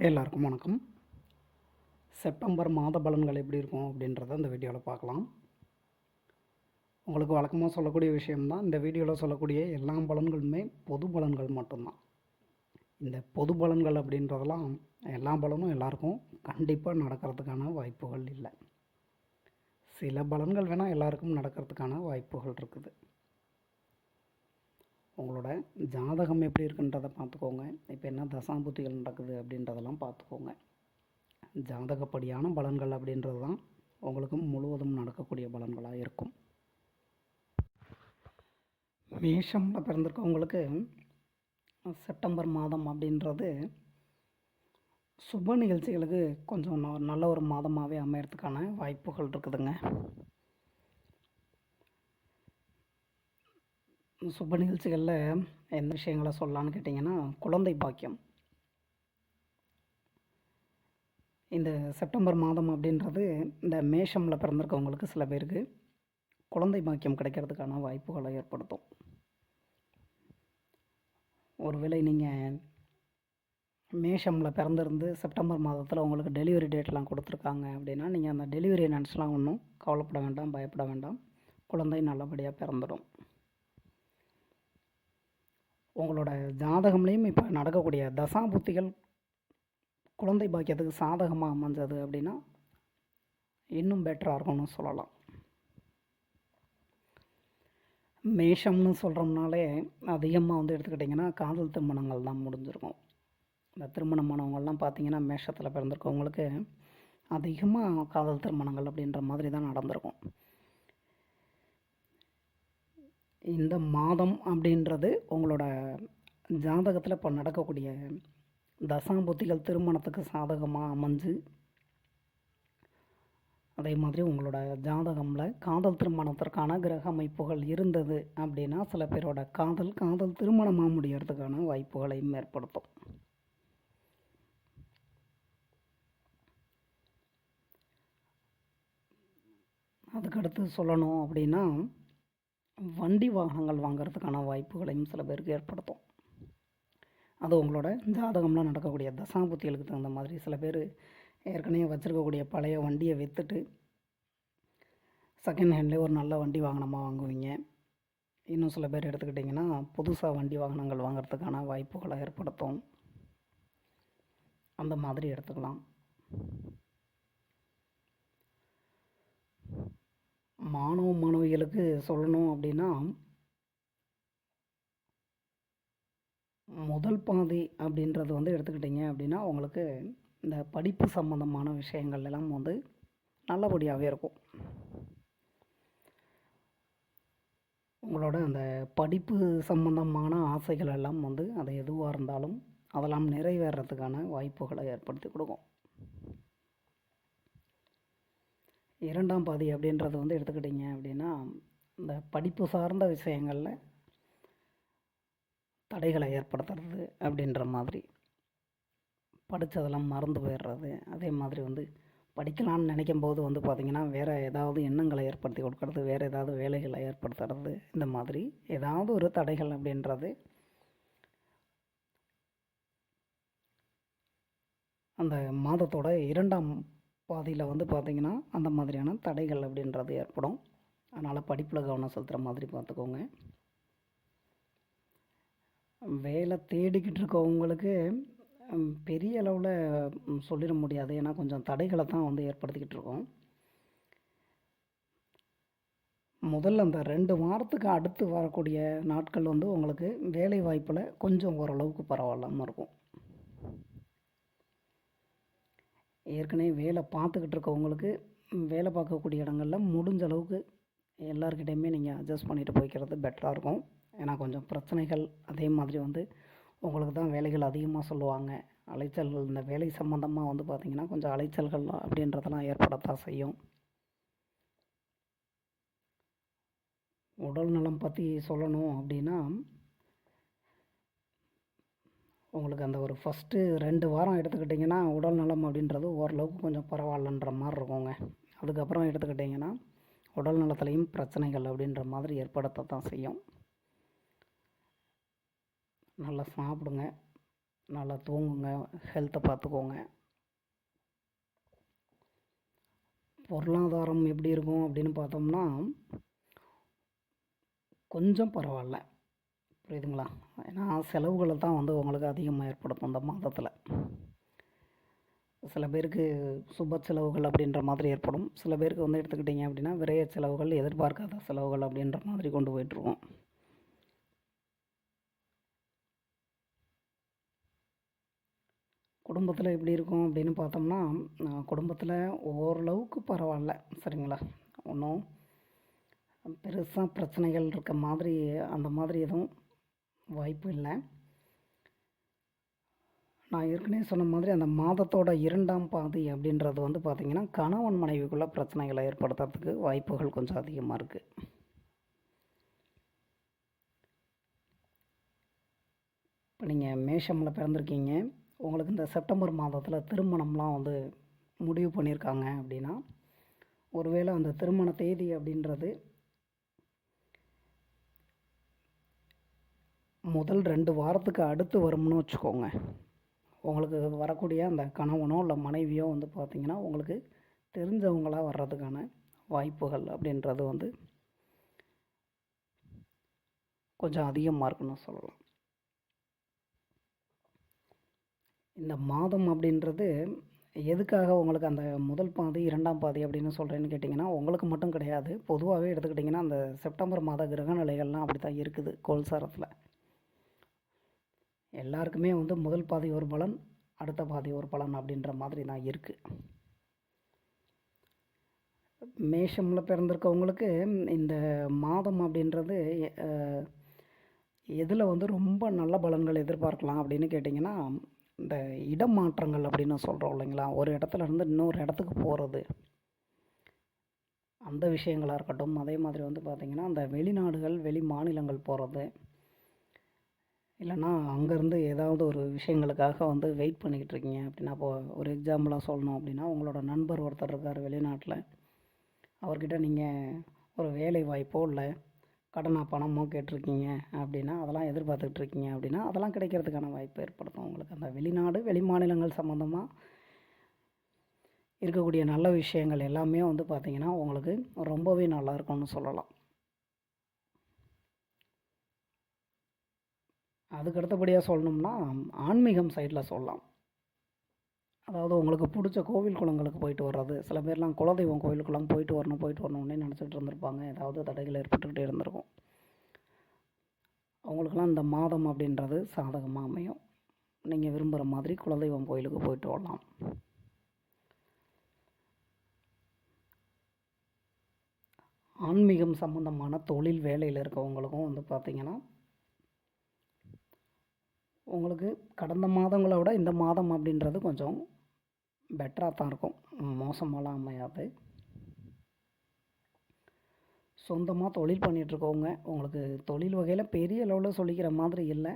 எல்லாருக்கும் வணக்கம். செப்டம்பர் மாத பலன்கள் எப்படி இருக்கும் அப்படின்றத இந்த வீடியோவில் பார்க்கலாம். உங்களுக்கு வழக்கமாக சொல்லக்கூடிய விஷயம்தான், இந்த வீடியோவில் சொல்லக்கூடிய எல்லா பலன்களுமே பொது பலன்கள் மட்டும்தான். இந்த பொது பலன்கள் அப்படின்றதெல்லாம் எல்லா பலனும் எல்லாருக்கும் கண்டிப்பாக நடக்கிறதுக்கான வாய்ப்புகள் இல்லை. சில பலன்கள் வேணால் எல்லாருக்கும் நடக்கிறதுக்கான வாய்ப்புகள் இருக்குது. உங்களோட ஜாதகம் எப்படி இருக்குன்றதை பார்த்துக்கோங்க. இப்போ என்ன தசாபுத்திகள் நடக்குது அப்படின்றதெல்லாம் பார்த்துக்கோங்க. ஜாதகப்படியான பலன்கள் அப்படின்றது தான் உங்களுக்கு முழுவதும் நடக்கக்கூடிய பலன்களாக இருக்கும். மேஷமில் பிறந்திருக்கவங்களுக்கு செப்டம்பர் மாதம் அப்படின்றது சுப நிகழ்ச்சிகளுக்கு கொஞ்சம் நல்ல ஒரு மாதமாகவே அமையறதுக்கான வாய்ப்புகள் இருக்குதுங்க. சுப நிகழ்ச்சிகளில் எந்த விஷயங்களை சொல்லலான்னு கேட்டிங்கன்னா, குழந்தை பாக்கியம். இந்த செப்டம்பர் மாதம் அப்படின்றது இந்த மேஷமில் பிறந்திருக்கவங்களுக்கு சில பேருக்கு குழந்தை பாக்கியம் கிடைக்கிறதுக்கான வாய்ப்புகளை ஏற்படுத்தும். ஒருவேளை நீங்கள் மேஷமில் பிறந்திருந்து செப்டம்பர் மாதத்தில் உங்களுக்கு டெலிவரி டேட்லாம் கொடுத்துருக்காங்க அப்படின்னா, நீங்கள் அந்த டெலிவரி நினச்சலாம் ஒன்றும் கவலைப்பட வேண்டாம், பயப்பட வேண்டாம். குழந்தை நல்லபடியாக பிறந்துடும். உங்களோட ஜாதகம்லேயும் இப்போ நடக்கக்கூடிய தசாபுத்திகள் குழந்தை பாக்கியத்துக்கு சாதகமாக அமைஞ்சது அப்படின்னா இன்னும் பெட்டராக இருக்கும்னு சொல்லலாம். மேஷம்னு சொல்கிறோம்னாலே அதிகமாக எடுத்துக்கிட்டிங்கன்னா காதல் திருமணங்கள் தான் முடிஞ்சிருக்கும். இந்த திருமணமானவங்கள்லாம் பார்த்திங்கன்னா மேஷத்தில் பிறந்திருக்கவங்களுக்கு அதிகமாக காதல் திருமணங்கள் அப்படின்ற மாதிரி தான் நடந்திருக்கும். இந்த மாதம் அப்படின்றது உங்களோட ஜாதகத்தில் இப்போ நடக்கக்கூடிய தசாபுத்திகள் திருமணத்துக்கு சாதகமாக அமைஞ்சு, அதே மாதிரி உங்களோட ஜாதகமில் காதல் திருமணத்திற்கான கிரக அமைப்புகள் இருந்தது அப்படின்னா சில பேரோட காதல் திருமணமாக முடியறதுக்கான வாய்ப்புகளையும் ஏற்படுத்தும். அதுக்கடுத்து சொல்லணும் அப்படின்னா, வண்டி வாகனங்கள் வாங்கிறதுக்கான வாய்ப்புகளையும் சில பேருக்கு ஏற்படுத்தும். அது உங்களோட ஜாதகம்லாம் நடக்கக்கூடிய தசாபுத்திகளுக்கு தகுந்த மாதிரி சில பேர் ஏற்கனவே வச்சுருக்கக்கூடிய பழைய வண்டியை விற்றுட்டு செகண்ட் ஹேண்ட்லேயே ஒரு நல்ல வண்டி வாகனமாக வாங்குவீங்க. இன்னும் சில பேர் எடுத்துக்கிட்டிங்கன்னா புதுசாக வண்டி வாகனங்கள் வாங்கிறதுக்கான வாய்ப்புகளை ஏற்படுத்தும். அந்த மாதிரி எடுத்துக்கலாம். மாணவிகளுக்கு சொல்லணும் அப்படின்னா, முதல் பாதி அப்படின்றது எடுத்துக்கிட்டிங்க அப்படின்னா உங்களுக்கு இந்த படிப்பு சம்மந்தமான விஷயங்கள் எல்லாம் நல்லபடியாகவே இருக்கும். உங்களோட அந்த படிப்பு சம்பந்தமான ஆசைகள் எல்லாம் அது எதுவாக இருந்தாலும் அதெல்லாம் நிறைவேறதுக்கான வாய்ப்புகளை ஏற்படுத்தி கொடுக்கும். இரண்டாம் பாதி அப்படின்றது எடுத்துக்கிட்டிங்க அப்படின்னா, இந்த படிப்பு சார்ந்த விஷயங்களில் தடைகளை ஏற்படுத்துறது அப்படின்ற மாதிரி, படித்ததெல்லாம் மறந்து போயிடுறது, அதே மாதிரி படிக்கலான்னு நினைக்கும் போது பார்த்திங்கன்னா வேறு ஏதாவது எண்ணங்களை ஏற்படுத்தி கொடுக்கறது, வேறு ஏதாவது வேலைகளை ஏற்படுத்துறது, இந்த மாதிரி ஏதாவது ஒரு தடைகள் அப்படின்றது அந்த மாதத்தோட இரண்டாம் பாதியில் பார்த்திங்கன்னா அந்த மாதிரியான தடைகள் அப்படின்றது ஏற்படும். அதனால் படிப்பில் கவனம் செலுத்துகிற மாதிரி பார்த்துக்கோங்க. வேலை தேடிக்கிட்டு இருக்கவங்களுக்கு பெரிய அளவில் சொல்லிட முடியாது. ஏன்னா கொஞ்சம் தடைகளை தான் ஏற்படுத்திக்கிட்டு இருக்கோம். முதல்ல அந்த 2 வாரத்துக்கு அடுத்து வரக்கூடிய நாட்கள் உங்களுக்கு வேலை வாய்ப்பில் கொஞ்சம் ஓரளவுக்கு பரவாயில்லாமல் இருக்கும். ஏற்கனவே வேலை பார்த்துக்கிட்டு இருக்கவங்களுக்கு வேலை பார்க்கக்கூடிய இடங்களில் முடிஞ்ச அளவுக்கு எல்லாருக்கிட்டையுமே நீங்கள் அட்ஜஸ்ட் பண்ணிட்டு போய்க்கிறது பெட்டராக இருக்கும். ஏன்னா கொஞ்சம் பிரச்சனைகள், அதே மாதிரி உங்களுக்கு தான் வேலைகள் அதிகமாக சொல்லுவாங்க. அலைச்சல்கள், இந்த வேலை சம்மந்தமாக பார்த்திங்கன்னா கொஞ்சம் அலைச்சல்கள் அப்படின்றதெல்லாம் ஏற்படத்தான் செய்யும். உடல் நலம் பற்றி சொல்லணும் அப்படின்னா, உங்களுக்கு அந்த ஒரு ஃபஸ்ட்டு 2 வாரம் எடுத்துக்கிட்டிங்கன்னா உடல் நலம் அப்படின்றது ஓரளவுக்கு கொஞ்சம் பரவாயில்லன்ற மாதிரி இருக்குங்க. அதுக்கப்புறம் எடுத்துக்கிட்டிங்கன்னா உடல் நலத்துலேயும் பிரச்சனைகள் அப்படின்ற மாதிரி ஏற்படுத்தத்தான் செய்யும். நல்லா சாப்பிடுங்க, நல்லா தூங்குங்க, ஹெல்த்தை பார்த்துக்கோங்க. பொருளாதாரம் எப்படி இருக்கும் அப்படின்னு பார்த்தோம்னா கொஞ்சம் பரவாயில்ல, புரியுதுங்களா? ஏன்னா செலவுகளை தான் வந்து உங்களுக்கு அதிகமாக ஏற்படுத்தும் இந்த மாதத்தில். சில பேருக்கு சுப செலவுகள் அப்படின்ற மாதிரி ஏற்படும். சில பேருக்கு வந்து எடுத்துக்கிட்டிங்க அப்படின்னா விரைய செலவுகள், எதிர்பார்க்காத செலவுகள் அப்படின்ற மாதிரி கொண்டு போயிட்டுருக்கோம். குடும்பத்தில் எப்படி இருக்கும் அப்படின்னு பார்த்தோம்னா குடும்பத்தில் ஓரளவுக்கு பரவாயில்ல, சரிங்களா? ஒன்றும் பெருசாக பிரச்சனைகள் இருக்க மாதிரி அந்த மாதிரி எதுவும் வாய்ப்பு இல்லை. நான் ஏற்கனவே சொன்ன மாதிரி அந்த மாதத்தோட 2ஆம் பாதி அப்படின்றது வந்து பார்த்திங்கன்னா கணவன் மனைவிக்குள்ள பிரச்சனைகளை ஏற்படுத்துறதுக்கு வாய்ப்புகள் கொஞ்சம் அதிகமாக இருக்குது. இப்போ நீங்கள் மேஷமில் பிறந்திருக்கீங்க, உங்களுக்கு இந்த செப்டம்பர் மாதத்தில் திருமணம்லாம் வந்து முடிவு பண்ணியிருக்காங்க அப்படின்னா, ஒருவேளை அந்த திருமண தேதி அப்படின்றது முதல் 2 வாரத்துக்கு அடுத்து வரும்னு வச்சுக்கோங்க. உங்களுக்கு வரக்கூடிய அந்த கணவனோ இல்லை மனைவியோ வந்து பார்த்திங்கன்னா உங்களுக்கு தெரிஞ்சவங்களாக வர்றதுக்கான வாய்ப்புகள் அப்படின்றது வந்து கொஞ்சம் அதிகமாக இருக்குன்னு சொல்லலாம். இந்த மாதம் அப்படின்றது எதுக்காக உங்களுக்கு அந்த முதல் பாதி 2ஆம் பாதி அப்படின்னு சொல்கிறேன்னு கேட்டிங்கன்னா, உங்களுக்கு மட்டும் கிடையாது, பொதுவாகவே எடுத்துக்கிட்டிங்கன்னா அந்த செப்டம்பர் மாத கிரக நிலைகள்லாம் அப்படி தான் இருக்குது. கோல்சாரத்தில் எல்லாருக்குமே வந்து முதல் பாதி ஒரு பலன், அடுத்த பாதி ஒரு பலன் அப்படின்ற மாதிரி தான் இருக்குது. மேஷமில் பிறந்திருக்கவங்களுக்கு இந்த மாதம் அப்படின்றது எதில் வந்து ரொம்ப நல்ல பலன்கள் எதிர்பார்க்கலாம் அப்படின்னு கேட்டிங்கன்னா, இந்த இடமாற்றங்கள் அப்படின்னு சொல்கிறோம் இல்லைங்களா? ஒரு இடத்துல இருந்து இன்னொரு இடத்துக்கு போகிறது, அந்த விஷயங்களாக இருக்கட்டும். அதே மாதிரி வந்து பார்த்திங்கன்னா அந்த வெளிநாடுகள், வெளி மாநிலங்கள் போகிறது, இல்லைன்னா அங்கேருந்து ஏதாவது ஒரு விஷயங்களுக்காக வந்து வெயிட் பண்ணிக்கிட்டு இருக்கீங்க அப்படின்னா, இப்போது ஒரு எக்ஸாம்பிளாக சொல்லணும் அப்படின்னா, உங்களோட நண்பர் ஒருத்தர் இருக்கார் வெளிநாட்டில், அவர்கிட்ட நீங்கள் ஒரு வேலை வாய்ப்போ இல்லை கடனா பணமோ கேட்டிருக்கீங்க அப்படின்னா, அதெல்லாம் எதிர்பார்த்துட்ருக்கீங்க அப்படின்னா, அதெல்லாம் கிடைக்கிறதுக்கான வாய்ப்பு ஏற்படுத்தும் உங்களுக்கு. அந்த வெளிநாடு, வெளி மாநிலங்கள் சம்மந்தமாக இருக்கக்கூடிய நல்ல விஷயங்கள் எல்லாமே வந்து பார்த்திங்கன்னா உங்களுக்கு ரொம்பவே நல்லாயிருக்கும்னு சொல்லலாம். அதுக்கு அடுத்தபடியாக சொல்லணும்னா ஆன்மீகம் சைடில் சொல்லலாம். அதாவது உங்களுக்கு பிடிச்ச கோவில் குளங்களுக்கு போயிட்டு வர்றது. சில பேர்லாம் குலதெய்வம் கோவிலுக்கெல்லாம் போயிட்டு வரணும்னே நினச்சிட்டு இருந்திருப்பாங்க. ஏதாவது தடைகள் ஏற்பட்டுக்கிட்டே இருந்திருக்கும். அவங்களுக்கெல்லாம் இந்த மாதம் அப்படின்றது சாதகமாக அமையும். நீங்கள் விரும்புகிற மாதிரி குலதெய்வம் கோயிலுக்கு போயிட்டு வரலாம். ஆன்மீகம் சம்மந்தமான தொழில் வேலையில் இருக்கவங்களுக்கும் வந்து பார்த்திங்கன்னா உங்களுக்கு கடந்த மாதங்களை விட இந்த மாதம் அப்படின்றது கொஞ்சம் பெட்டராக தான் இருக்கும், மோசமாலாம் அமையாது. சொந்தமாக தொழில் பண்ணிகிட்ருக்கவங்க, உங்களுக்கு தொழில் வகையில் பெரிய அளவில் சொல்லிக்கிற மாதிரி இல்லை.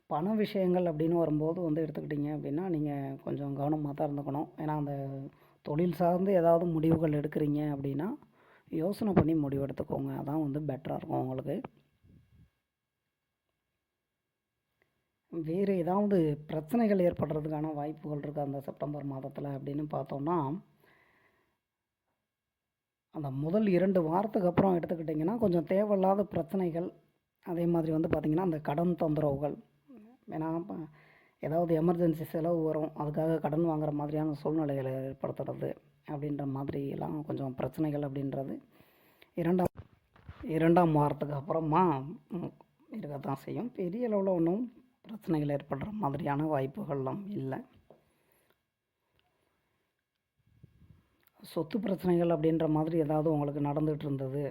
பண விஷயங்கள் அப்படின்னு வரும்போது வந்து எடுத்துக்கிட்டிங்க அப்படின்னா நீங்கள் கொஞ்சம் கவனமாக தான் இருந்துக்கணும். ஏன்னா அந்த தொழில் சார்ந்து ஏதாவது முடிவுகள் எடுக்கிறீங்க அப்படின்னா யோசனை பண்ணி முடிவு எடுத்துக்கோங்க. அதான் வந்து பெட்டராக இருக்கும் உங்களுக்கு. வேறு ஏதாவது பிரச்சனைகள் ஏற்படுறதுக்கான வாய்ப்புகள் இருக்குது அந்த செப்டம்பர் மாதத்தில் அப்படின்னு பார்த்தோம்னா, அந்த முதல் 2 வாரத்துக்கு அப்புறம் எடுத்துக்கிட்டிங்கன்னா கொஞ்சம் தேவையில்லாத பிரச்சனைகள், அதே மாதிரி வந்து பார்த்திங்கன்னா அந்த கடன் தொந்தரவுகள். ஏன்னா ஏதாவது எமர்ஜென்சி செலவு வரும், அதுக்காக கடன் வாங்குற மாதிரியான சூழ்நிலைகளை ஏற்படுத்துறது அப்படின்ற மாதிரிலாம் கொஞ்சம் பிரச்சனைகள் அப்படின்றது 2ஆம் வாரத்துக்கு அப்புறமா இருக்கத்தான் செய்யும். பெரிய அளவில் ஒன்றும் பிரச்சனைகள் ஏற்படுற மாதிரியான வாய்ப்புகள்லாம் இல்லை. சொத்து பிரச்சனைகள் அப்படின்ற மாதிரி ஏதாவது உங்களுக்கு நடந்துகிட்டு இருந்தது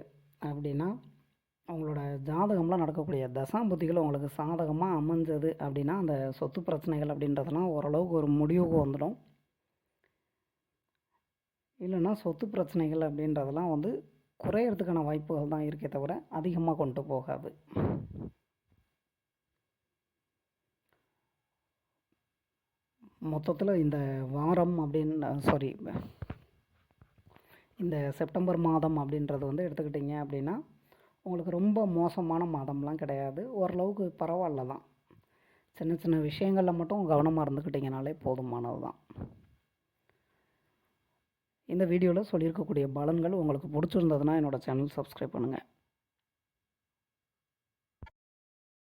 அப்படின்னா, அவங்களோட ஜாதகம்லாம் நடக்கக்கூடிய தசாம்புத்திகள் உங்களுக்கு சாதகமாக அமைஞ்சது அப்படின்னா அந்த சொத்து பிரச்சனைகள் அப்படின்றதெல்லாம் ஓரளவுக்கு ஒரு முடிவுக்கு வந்துடும். இல்லைன்னா சொத்து பிரச்சனைகள் அப்படின்றதெல்லாம் வந்து குறையிறதுக்கான வாய்ப்புகள் தான் இருக்கே தவிர அதிகமாக கொண்டு போகாது. மொத்தத்தில் இந்த வாரம் இந்த செப்டம்பர் மாதம் அப்படின்றது வந்து எடுத்துக்கிட்டிங்க அப்படின்னா உங்களுக்கு ரொம்ப மோசமான மாதம்லாம் கிடையாது, ஓரளவுக்கு பரவாயில்ல தான். சின்ன சின்ன விஷயங்களில் மட்டும் கவனமாக இருந்துக்கிட்டிங்கனாலே போதுமானது தான். இந்த வீடியோவில் சொல்லியிருக்கக்கூடிய பலன்கள் உங்களுக்கு பிடிச்சிருந்ததுன்னா என்னோடய சேனல் சப்ஸ்கிரைப் பண்ணுங்கள்.